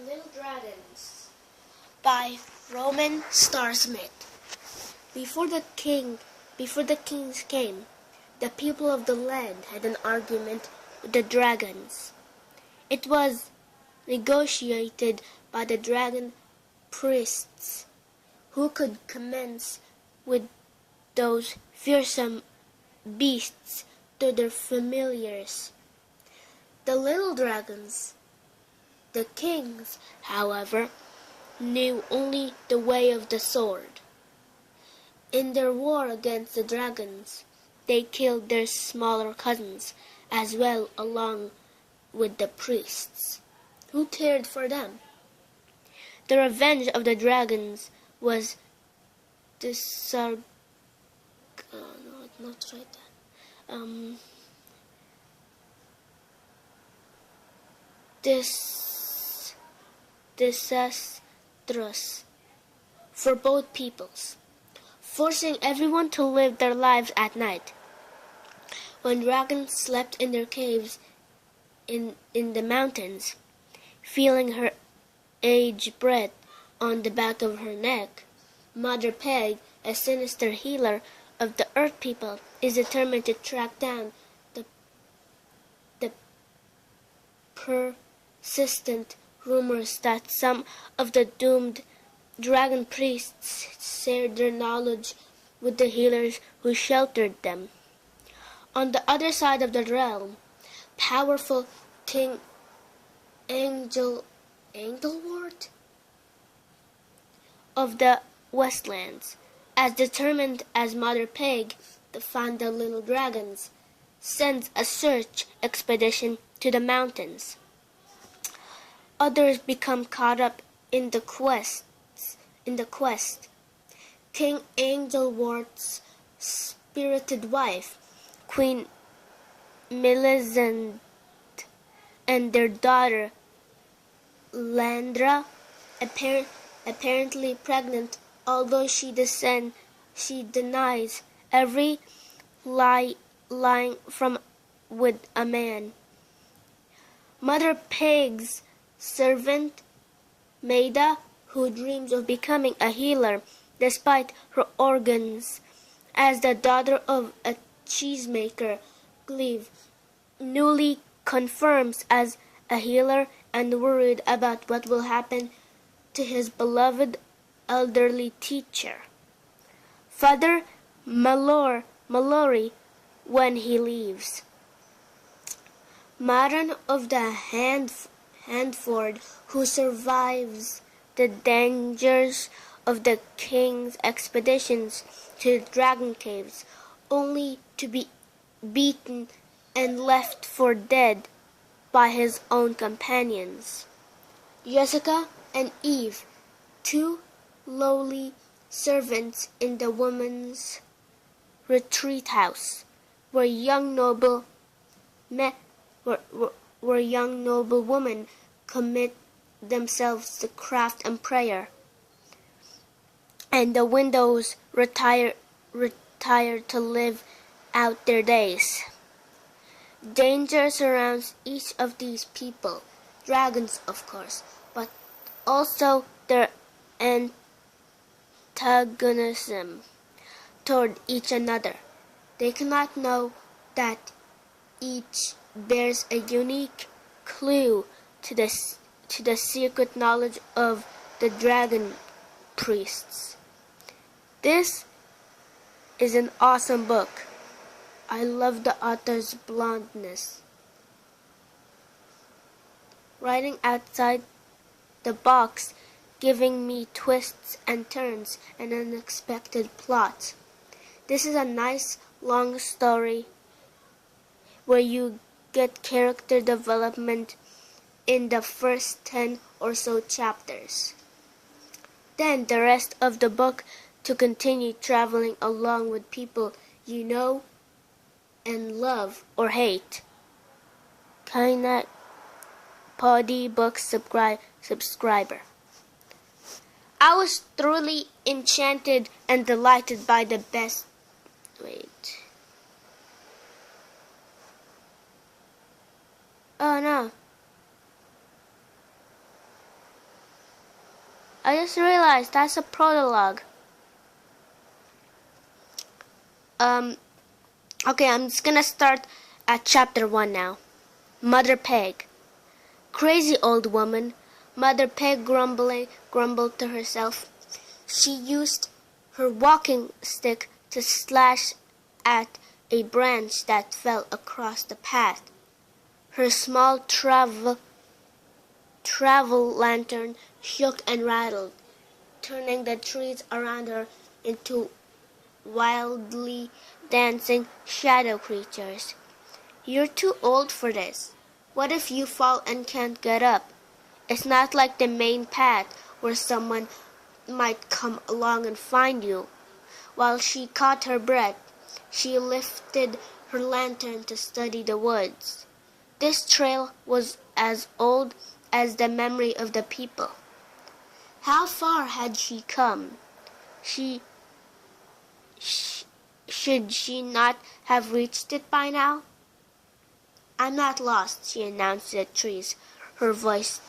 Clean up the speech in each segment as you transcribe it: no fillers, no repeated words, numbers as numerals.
Little Dragons by Roman Starsmith. Before the kings came, the people of the land had an argument with the dragons. It was negotiated by the dragon priests, who could commence with those fearsome beasts to their familiars, the little dragons. The kings, however, knew only the way of the sword. In their war against the dragons, they killed their smaller cousins as well, along with the priests, who cared for them. The revenge of the dragons was disastrous. For both peoples, forcing everyone to live their lives at night. When dragons slept in their caves in the mountains, feeling her age breath on the back of her neck, Mother Peg, a sinister healer of the Earth people, is determined to track down the persistent rumors that some of the doomed dragon priests shared their knowledge with the healers who sheltered them. On the other side of the realm, powerful King Angelwort of the Westlands, as determined as Mother Peg to find the little dragons, sends a search expedition to the mountains. Others become caught up in the quest. King Angelwort's spirited wife, Queen Millicent, and their daughter Landra, apparently pregnant, although she denies every lying from with a man. Mother Peg's servant Maida, who dreams of becoming a healer despite her organs, as the daughter of a cheesemaker, Cleve, newly confirms as a healer and worried about what will happen to his beloved elderly teacher, Father Mallory, when he leaves. Maran of the Handford, who survives the dangers of the king's expeditions to the dragon caves, only to be beaten and left for dead by his own companions. Jessica and Eve, two lowly servants in the woman's retreat house, where young noble women commit themselves to craft and prayer, and the widows retire to live out their days. Danger surrounds each of these people, dragons of course, but also their antagonism toward each another. They cannot know that each bears a unique clue to the secret knowledge of the dragon priests. This is an awesome book. I love the author's blondness. Writing outside the box, giving me twists and turns and unexpected plots. This is a nice long story where you get character development in the first 10 or so chapters. Then the rest of the book to continue traveling along with people you know and love or hate. Kainak Poddy Books subscriber. I was truly enchanted and delighted by the best. Oh no. I just realized that's a prologue. Okay, I'm just gonna start at chapter 1 now. Mother Pig. Crazy old woman, Mother Pig grumbled to herself. She used her walking stick to slash at a branch that fell across the path. Her small travel lantern shook and rattled, turning the trees around her into wildly dancing shadow creatures. You're too old for this. What if you fall and can't get up? It's not like the main path where someone might come along and find you. While she caught her breath, she lifted her lantern to study the woods. This trail was as old as the memory of the people. How far had she come? Should she not have reached it by now? I'm not lost, she announced to the trees. Her voice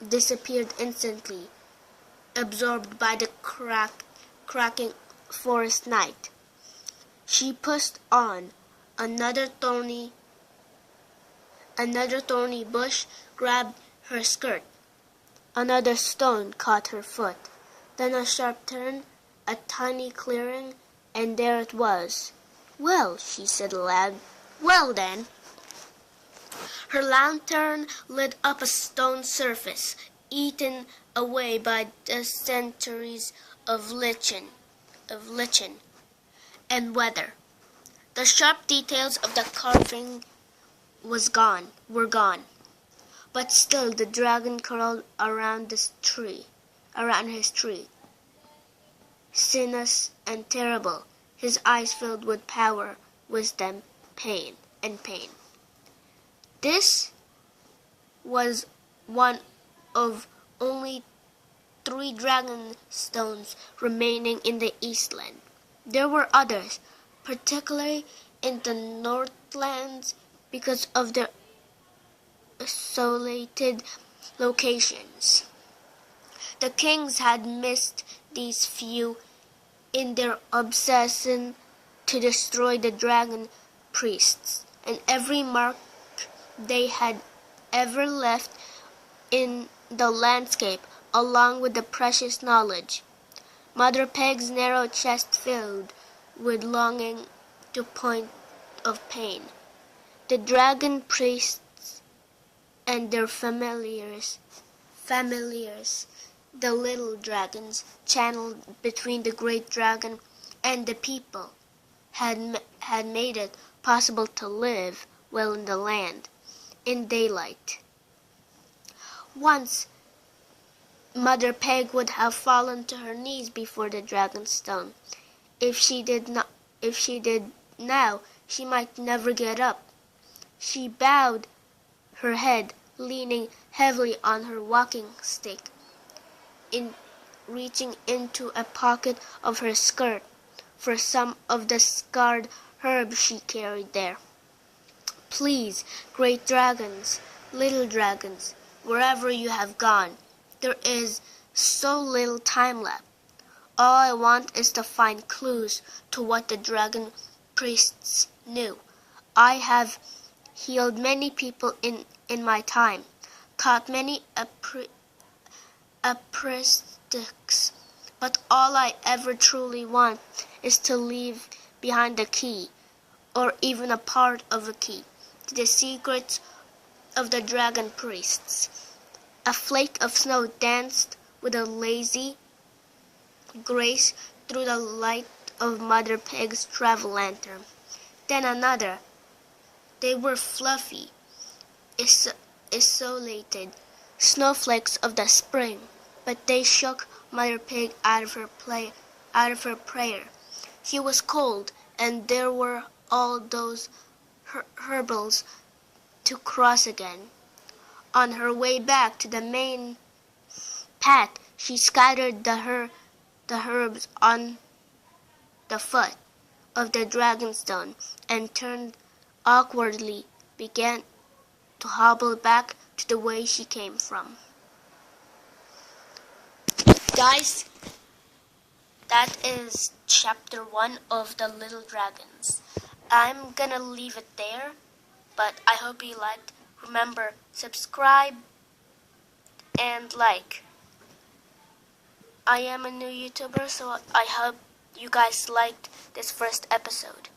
disappeared instantly, absorbed by the cracking forest night. She pushed on. Another thorny bush grabbed her skirt. Another stone caught her foot. Then a sharp turn, a tiny clearing, and there it was. Well, she said aloud. Well then. Her lantern lit up a stone surface, eaten away by the centuries of lichen and weather. The sharp details of the carving were gone. But still the dragon curled around his tree, sinuous and terrible, his eyes filled with power, wisdom, pain. This was one of only 3 dragon stones remaining in the Eastland. There were others, particularly in the Northlands, because of their isolated locations. The kings had missed these few in their obsession to destroy the dragon priests, and every mark they had ever left in the landscape, along with the precious knowledge. Mother Pig's narrow chest filled with longing to point of pain. The dragon priests and their familiars, the little dragons, channeled between the great dragon and the people, had made it possible to live well in the land, in daylight. Once, Mother Pig would have fallen to her knees before the dragon's stone. If she did now, she might never get up. She bowed her head, leaning heavily on her walking stick, reaching into a pocket of her skirt for some of the scarred herbs she carried there. Please, great dragons, little dragons, wherever you have gone, there is so little time left. All I want is to find clues to what the dragon priests knew. I have healed many people in my time, taught many apprentices, but all I ever truly want is to leave behind a key, or even a part of a key, to the secrets of the dragon priests. A flake of snow danced with a lazy grace through the light of Mother Pig's travel lantern. Then another. They were fluffy, isolated snowflakes of the spring, but they shook Mother Pig out of her prayer. She was cold, and there were all those hurdles to cross again. On her way back to the main path, she scattered the herbs on the foot of the dragonstone and turned awkwardly, began to hobble back to the way she came from. Guys, that is chapter 1 of The Little Dragons. I'm gonna leave it there, but I hope you liked. Remember, subscribe and like. I am a new YouTuber, so I hope you guys liked this first episode.